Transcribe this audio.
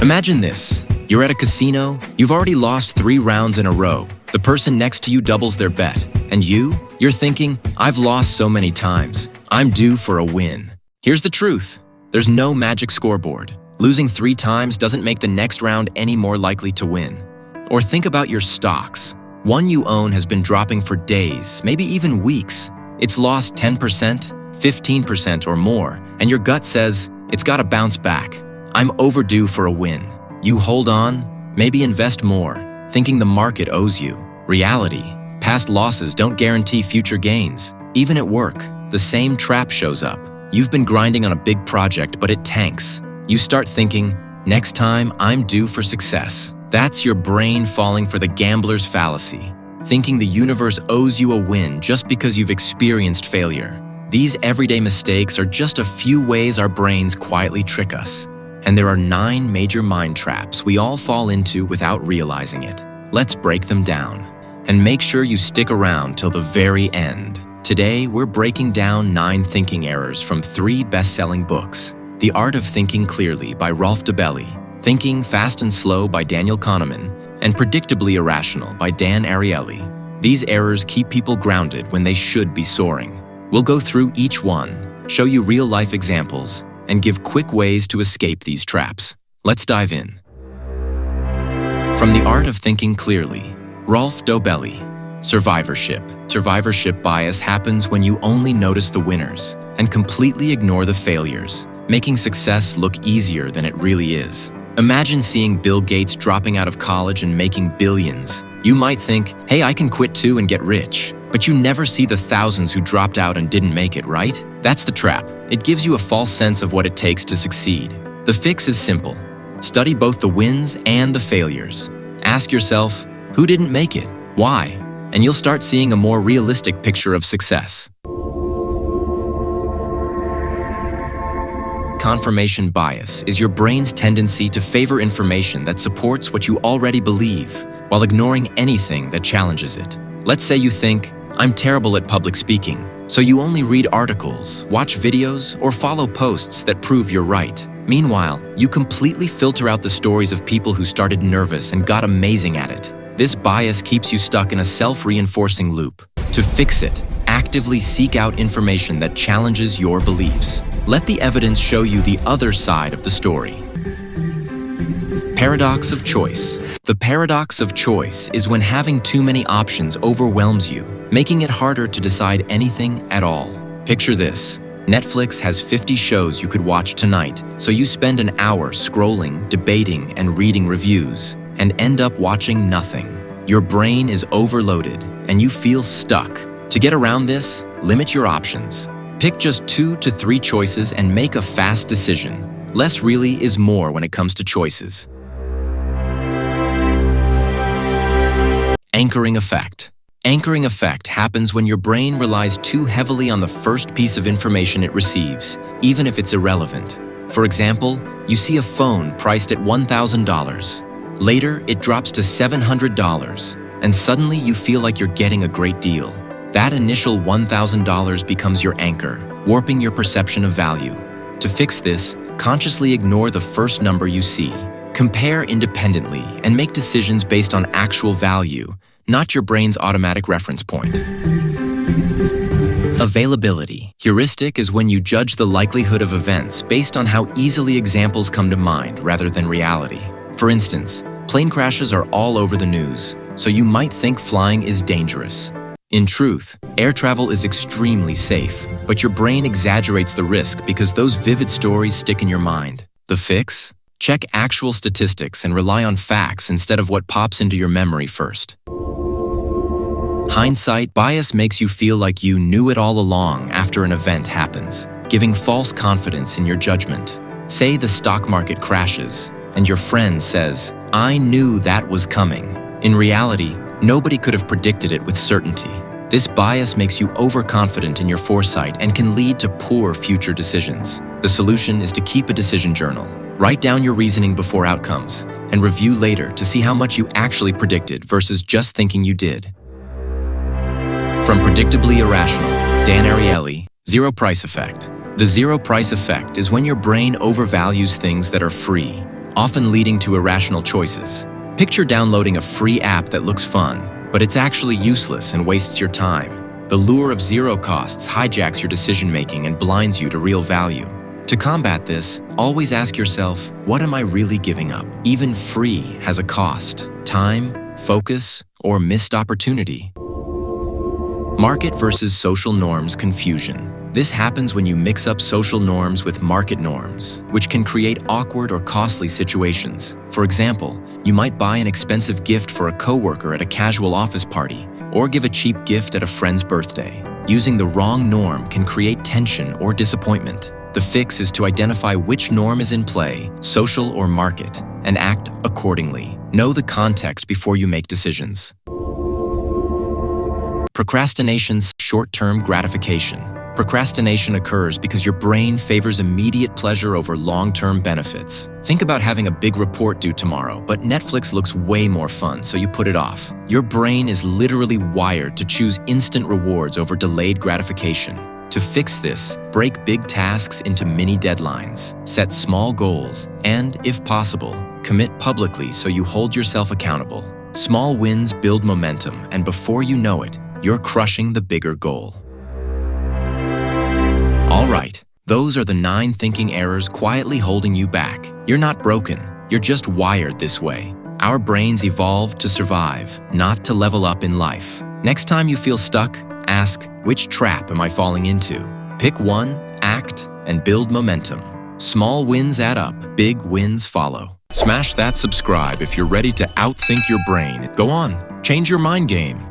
Imagine this. You're at a casino, you've already lost 3 rounds in a row. The person next to you doubles their bet. And you're thinking, I've lost so many times. I'm due for a win. Here's the truth. There's no magic scoreboard. Losing 3 times doesn't make the next round any more likely to win. Or think about your stocks. One you own has been dropping for days, maybe even weeks. It's lost 10%, 15% or more, and your gut says, it's gotta bounce back. I'm overdue for a win. You hold on, maybe invest more, thinking the market owes you. Reality, past losses don't guarantee future gains. Even at work, the same trap shows up. You've been grinding on a big project, but it tanks. You start thinking, next time I'm due for success. That's your brain falling for the gambler's fallacy, thinking the universe owes you a win just because you've experienced failure. These everyday mistakes are just a few ways our brains quietly trick us. And there are 9 major mind traps we all fall into without realizing it. Let's break them down. And make sure you stick around till the very end. Today, we're breaking down 9 thinking errors from 3 best-selling books. The Art of Thinking Clearly by Rolf Dobelli, Thinking Fast and Slow by Daniel Kahneman, and Predictably Irrational by Dan Ariely. These errors keep people grounded when they should be soaring. We'll go through each one, show you real-life examples, and give quick ways to escape these traps. Let's dive in. From The Art of Thinking Clearly, Rolf Dobelli. Survivorship. Survivorship bias happens when you only notice the winners and completely ignore the failures, making success look easier than it really is. Imagine seeing Bill Gates dropping out of college and making billions. You might think, hey, I can quit too and get rich. But you never see the thousands who dropped out and didn't make it, right? That's the trap. It gives you a false sense of what it takes to succeed. The fix is simple. Study both the wins and the failures. Ask yourself, who didn't make it? Why? And you'll start seeing a more realistic picture of success. Confirmation bias is your brain's tendency to favor information that supports what you already believe, while ignoring anything that challenges it. Let's say you think, I'm terrible at public speaking, so you only read articles, watch videos, or follow posts that prove you're right. Meanwhile, you completely filter out the stories of people who started nervous and got amazing at it. This bias keeps you stuck in a self-reinforcing loop. To fix it, actively seek out information that challenges your beliefs. Let the evidence show you the other side of the story. Paradox of choice. The paradox of choice is when having too many options overwhelms you, making it harder to decide anything at all. Picture this. Netflix has 50 shows you could watch tonight, so you spend an hour scrolling, debating, and reading reviews, and end up watching nothing. Your brain is overloaded, and you feel stuck. To get around this, limit your options. Pick just 2 to 3 choices and make a fast decision. Less really is more when it comes to choices. Anchoring effect. Anchoring effect happens when your brain relies too heavily on the first piece of information it receives, even if it's irrelevant. For example, you see a phone priced at $1,000. Later, it drops to $700, and suddenly you feel like you're getting a great deal. That initial $1,000 becomes your anchor, warping your perception of value. To fix this, consciously ignore the first number you see. Compare independently and make decisions based on actual value, not your brain's automatic reference point. Availability. Heuristic is when you judge the likelihood of events based on how easily examples come to mind rather than reality. For instance, plane crashes are all over the news, so you might think flying is dangerous. In truth, air travel is extremely safe, but your brain exaggerates the risk because those vivid stories stick in your mind. The fix? Check actual statistics and rely on facts instead of what pops into your memory first. Hindsight bias makes you feel like you knew it all along after an event happens, giving false confidence in your judgment. Say the stock market crashes, and your friend says, I knew that was coming. In reality, nobody could have predicted it with certainty. This bias makes you overconfident in your foresight and can lead to poor future decisions. The solution is to keep a decision journal. Write down your reasoning before outcomes, and review later to see how much you actually predicted versus just thinking you did. From Predictably Irrational, Dan Ariely, Zero Price Effect. The zero price effect is when your brain overvalues things that are free, often leading to irrational choices. Picture downloading a free app that looks fun, but it's actually useless and wastes your time. The lure of zero costs hijacks your decision-making and blinds you to real value. To combat this, always ask yourself, what am I really giving up? Even free has a cost: time, focus, or missed opportunity. Market versus social norms confusion. This happens when you mix up social norms with market norms, which can create awkward or costly situations. For example, you might buy an expensive gift for a coworker at a casual office party, or give a cheap gift at a friend's birthday. Using the wrong norm can create tension or disappointment. The fix is to identify which norm is in play, social or market, and act accordingly. Know the context before you make decisions. Procrastination's short-term gratification. Procrastination occurs because your brain favors immediate pleasure over long-term benefits. Think about having a big report due tomorrow, but Netflix looks way more fun, so you put it off. Your brain is literally wired to choose instant rewards over delayed gratification. To fix this, break big tasks into mini deadlines, set small goals, and, if possible, commit publicly so you hold yourself accountable. Small wins build momentum, and before you know it, you're crushing the bigger goal. All right, those are the 9 thinking errors quietly holding you back. You're not broken, you're just wired this way. Our brains evolved to survive, not to level up in life. Next time you feel stuck, ask, which trap am I falling into? Pick one, act, and build momentum. Small wins add up, big wins follow. Smash that subscribe if you're ready to outthink your brain. Go on, change your mind game.